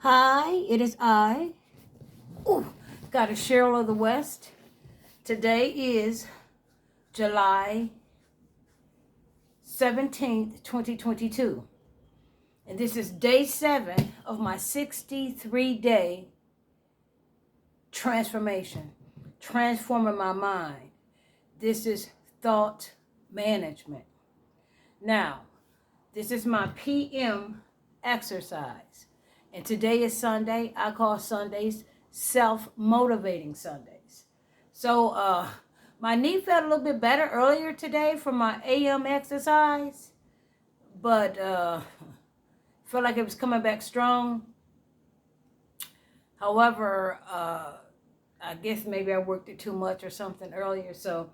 Hi, it is I. Ooh, got a Cheryl of the West. Today is July 17th, 2022. And this is day 7 of my 63-day transformation, transforming my mind. This is thought management. Now, this is my PM exercise. And today is Sunday. I call Sundays self-motivating Sundays. So my knee felt a little bit better earlier today from my AM exercise, but felt like it was coming back strong. However, I guess maybe I worked it too much or something earlier, so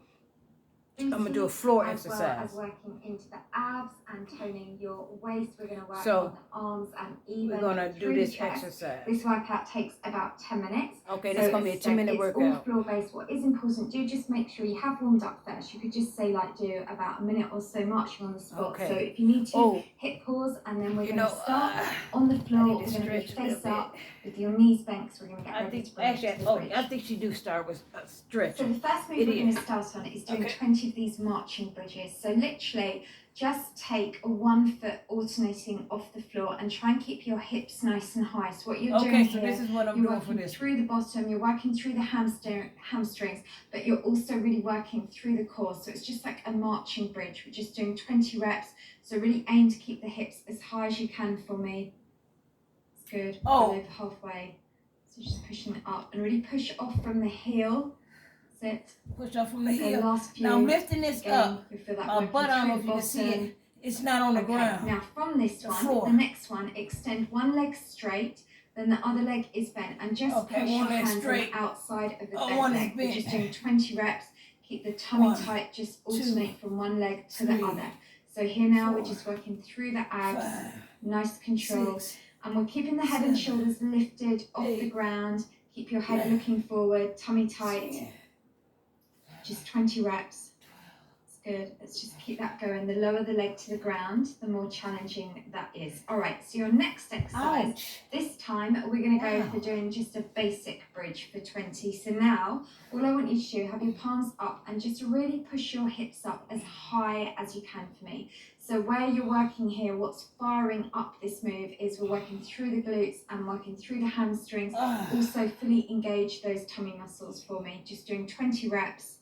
I'm going to do a floor exercise. As well as working into the abs and toning your waist. We're going to work on the arms and even we're going to do this exercise. This workout takes about 10 minutes. Okay, this is going to be a 2-minute workout. It's all floor-based. What is important, do just make sure you have warmed up first. You could just say, like, do about a minute or so marching on the spot. Okay. So if you need to, hit pause, and then we're going to start on the floor. We're going to be face up with your knees bent, so we're going to get ready to bridge. I think she do start with a stretch. So the first move we're going to start on is doing 20 of these marching bridges. So literally, just take one foot alternating off the floor and try and keep your hips nice and high. So what you're doing here, this is what I'm doing for this. Through the bottom, you're working through the hamstrings, but you're also really working through the core. So it's just like a marching bridge. We're just doing 20 reps. So really aim to keep the hips as high as you can for me. It's good. Over halfway. So just pushing it up and really push off from the heel. Sit. Push off from the heel. Now I'm lifting this up. My butt, I don't know if you can see it. It's not on the ground. Now from this the next one, extend one leg straight, then the other leg is bent, and just push your hands on the outside of the bent leg. We're just doing 20 reps. Keep the tummy tight. Just alternate from one leg to the other. So here now we're just working through the abs. Nice control. And we're keeping the head and shoulders lifted off the ground. Keep your head looking forward, tummy tight. Just 20 reps. It's good. Let's just keep that going. The lower the leg to the ground, the more challenging that is. All right, so your next exercise, this time we're going to go for doing just a basic bridge for 20. So now, all I want you to do, have your palms up and just really push your hips up as high as you can for me. So where you're working here, what's firing up this move is we're working through the glutes and working through the hamstrings. Also fully engage those tummy muscles for me. Just doing 20 reps.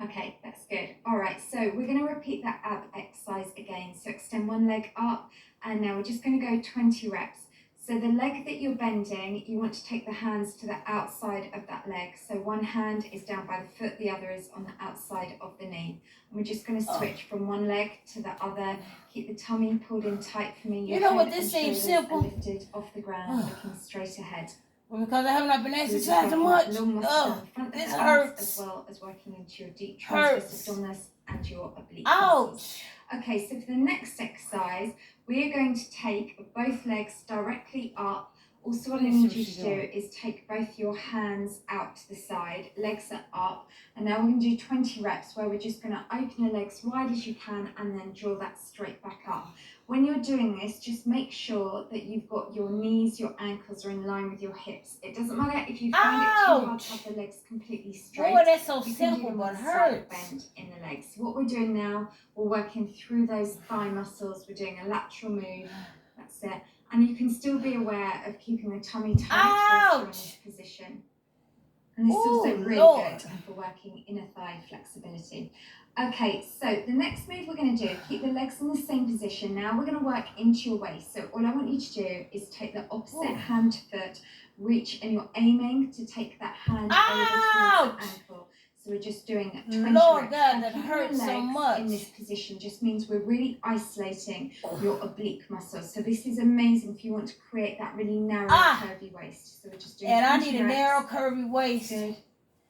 Okay, that's good. All right, so we're going to repeat that ab exercise again. So extend one leg up, and now we're just going to go 20 reps. So the leg that you're bending, you want to take the hands to the outside of that leg. So one hand is down by the foot, the other is on the outside of the knee. And we're just going to switch from one leg to the other. Keep the tummy pulled in tight for me. You know what, this seems simple. Lifted off the ground, looking straight ahead. Well, because I have not been exercising much. This hurts. As well as working into your deep transverse abdominis and your oblique muscles. Okay, so for the next exercise, we are going to take both legs directly up. Also, what I need you to do is take both your hands out to the side, legs are up, and now we're going to do 20 reps where we're just going to open your legs wide as you can and then draw that straight back up. When you're doing this, just make sure that you've got your knees, your ankles are in line with your hips. It doesn't matter if you find it too hard to have the legs completely straight. Oh, that's so simple, but hurts. Bend in the legs. So what we're doing now, we're working through those thigh muscles. We're doing a lateral move. That's it. And you can still be aware of keeping the tummy tight in this position. And this is also really good for working inner thigh flexibility. Okay, so the next move we're going to do, keep the legs in the same position. Now we're going to work into your waist. So all I want you to do is take the opposite hand to foot, reach, and you're aiming to take that hand over towards the ankle. So we're just doing 20 reps. God, that hurts so much. In this position just means we're really isolating your oblique muscles. So this is amazing if you want to create that really narrow, curvy waist. So we're just doing 20 I need reps. a narrow, curvy waist. Good.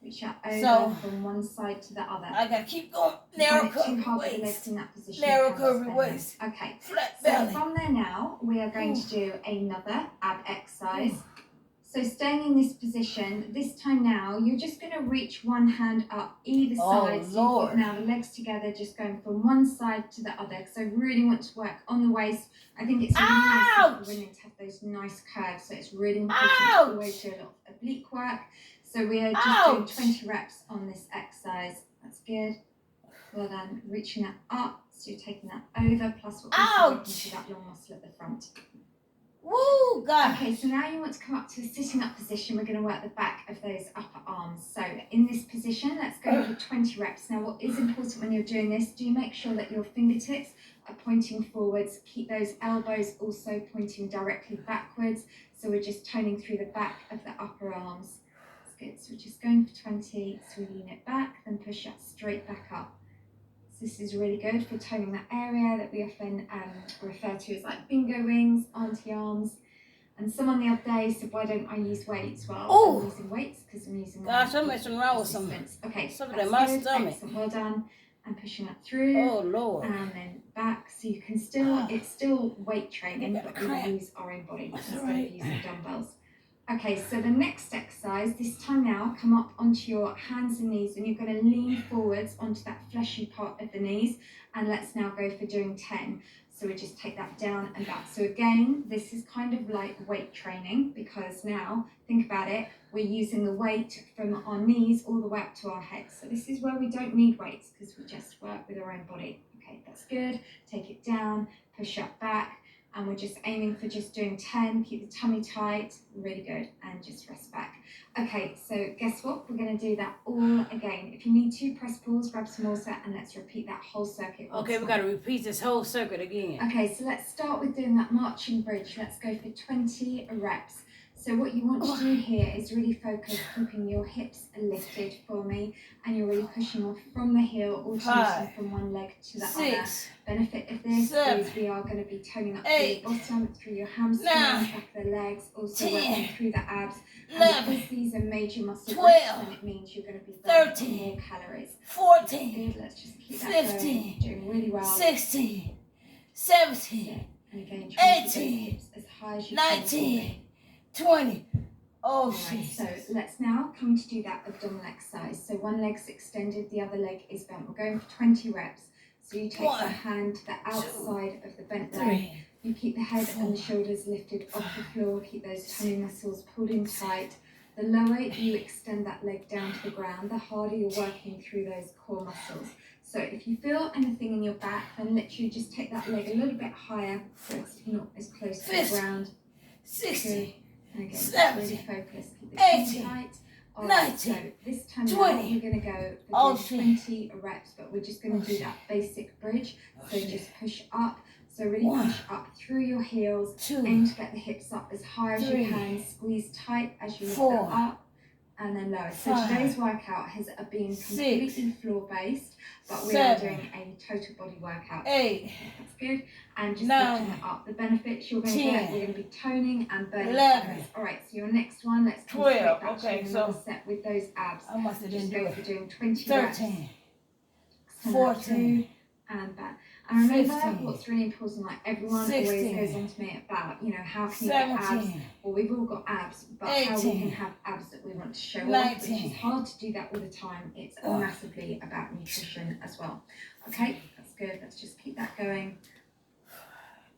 Reach out over from one side to the other. I gotta keep going. Narrow, curvy waist. The legs in that position. Narrow, curvy waist. Okay. Flat belly. So from there now, we are going to do another ab exercise. So staying in this position, this time now, you're just going to reach one hand up either side. So you've got now the legs together, just going from one side to the other. Because I really want to work on the waist. I think it's really nice for women to have those nice curves. So it's really important to always do a lot of oblique work. So we are just doing 20 reps on this exercise. That's good. Well done. Reaching that up. So you're taking that over. Plus we're also working to that long muscle at the front. Woo, God. Okay, so now you want to come up to a sitting up position. We're going to work the back of those upper arms. So in this position, let's go for 20 reps. Now what is important when you're doing this, do make sure that your fingertips are pointing forwards. Keep those elbows also pointing directly backwards. So we're just toning through the back of the upper arms. That's good. So we're just going for 20. So we lean it back, then push that straight back up. So this is really good for toning that area that we often refer to as like bingo rings, auntie arms. And someone the other day said, why don't I use weights? Well, I'm using weights because I'm using I'm messing around with some. Okay, something in my stomach. Excellent, well done. And pushing that through. Oh, Lord. And then back. So you can still, it's still weight training, but we use our own body instead of using dumbbells. Okay, so the next exercise, this time now, come up onto your hands and knees and you're going to lean forwards onto that fleshy part of the knees. And let's now go for doing 10. So we just take that down and back. So again, this is kind of like weight training because now, think about it, we're using the weight from our knees all the way up to our heads. So this is where we don't need weights because we just work with our own body. Okay, that's good. Take it down, push up back. And we're just aiming for just doing 10, keep the tummy tight, really good, and just rest back. Okay, so guess what? We're going to do that all again. If you need to, press pause, grab some water, and let's repeat that whole circuit. Okay, we've got to repeat this whole circuit again. Okay, so let's start with doing that marching bridge. Let's go for 20 reps. So what you want to do here is really focus, keeping your hips lifted for me, and you're really pushing off from the heel, alternating from one leg to the other. Benefit of this is we are going to be toning up through the bottom, through your hamstrings, back of the legs, also working through the abs. And because these are major muscle groups, then it means you're going to be burning more calories. 14, let's just keep that 15, going, doing really well. 16, 17, and again, 18, as high as you 19, 20. Oh, right, so let's now come to do that abdominal exercise. So one leg's extended, the other leg is bent. We're going for 20 reps. So you take the hand to the outside of the bent leg. You keep the head and the shoulders lifted off the floor. Keep those tummy muscles pulled in tight. The lower you extend that leg down to the ground, the harder you're working through those core muscles. So if you feel anything in your back, then literally just take that leg a little bit higher so it's not as close to the ground. 60. And again, 70, really focus, keep the chin tight. All right, so this time 20. now we're going to go for 20 reps, but we're just going to do that basic bridge. So just push up. So really push up through your heels. Aim to get the hips up as high as you can. Squeeze tight as you lift them up. And then lower. So today's workout has been completely floor-based, but we are doing a total body workout. 8. That's good. And just lifting it up. The benefits you're going to get, we're going to be toning and burning calories. All right, so your next one, let's come straight back to another set with those abs. I must have just didn't go do for it. doing 20 13, reps. 14, and back. And remember 15, what's really important, like everyone 16, always goes on to me about, you know, how can you get abs? 17, Well, we've all got abs, but 18, how we can have abs that we want to show off, 19, which is hard to do that all the time. It's massively about nutrition as well. Okay, that's good. Let's just keep that going.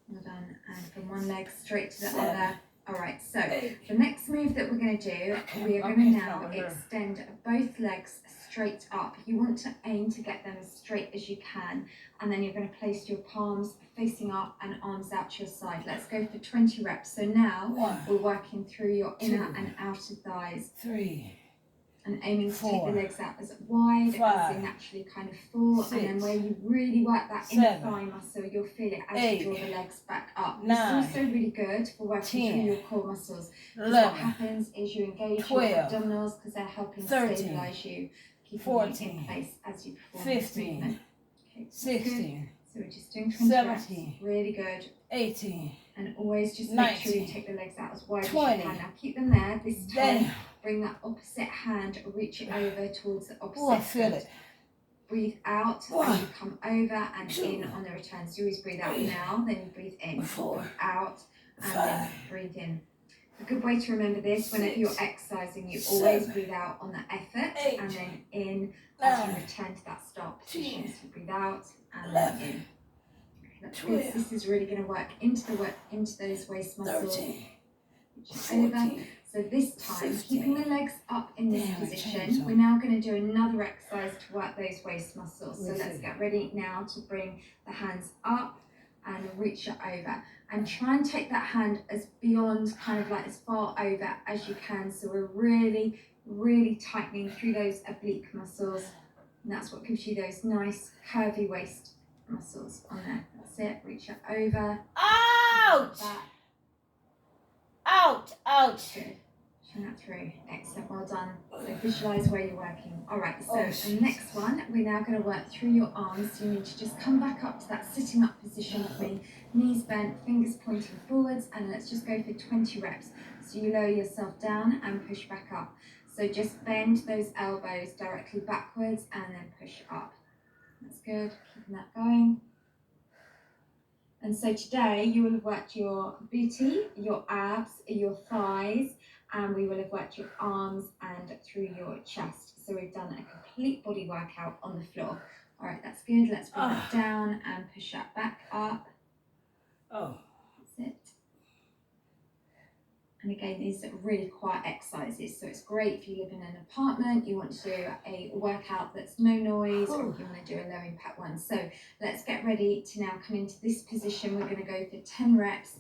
Well done. And from one leg straight to the other. All right, so the next move that we're going to do, we are going to now extend both legs straight up. You want to aim to get them as straight as you can, and then you're going to place your palms facing up and arms out to your side. Let's go for 20 reps. So now we're working through your inner and outer thighs. 3. And aiming to take the legs out as wide as they naturally kind of fall. 6, and then where you really work that inner thigh muscle, you'll feel it as you draw the legs back up. 9, this is also really good for working through your core muscles. Because what happens is you engage 12, your abdominals because they're helping 13, stabilize you, keeping 14, you in place as you perform 15, movement. Okay, 16, so we're just doing 20 17, reps. Really good. 18, and always just 19, make sure you take the legs out as wide 20, as you can. Now keep them there. This time, bring that opposite hand, reach it over towards the opposite. I feel it. Breathe out, and you come over and in on the return. So you always breathe out now, then you breathe in. Breathe out, and then breathe in. A good way to remember this, whenever you're exercising, you always breathe out on the effort and then in as you return to that start position. So breathe out and then in. That's good. This is really going to work into those waist muscles. Over. So this time, keeping the legs up in this position, we're now going to do another exercise to work those waist muscles. So let's get ready now to bring the hands up and reach it over. And try and take that hand as beyond, kind of like as far over as you can. So we're really, really tightening through those oblique muscles. And that's what gives you those nice curvy waist muscles on there. That's it. Reach it over. Ouch! Out! Ouch! Good. Pushing that through. Excellent. Well done. So visualize where you're working. All right. So the next one, we're now going to work through your arms. So you need to just come back up to that sitting up position with me. Knees bent, fingers pointing forwards, and let's just go for 20 reps. So you lower yourself down and push back up. So just bend those elbows directly backwards and then push up. That's good. Keeping that going. And so today you will have worked your booty, your abs, your thighs, and we will have worked your arms and through your chest. So we've done a complete body workout on the floor. All right, that's good. Let's bring that down and push that back up. That's it. And again, these are really quiet exercises. So it's great if you live in an apartment, you want to do a workout that's no noise, or if you want to do a low impact one. So let's get ready to now come into this position. We're going to go for 10 reps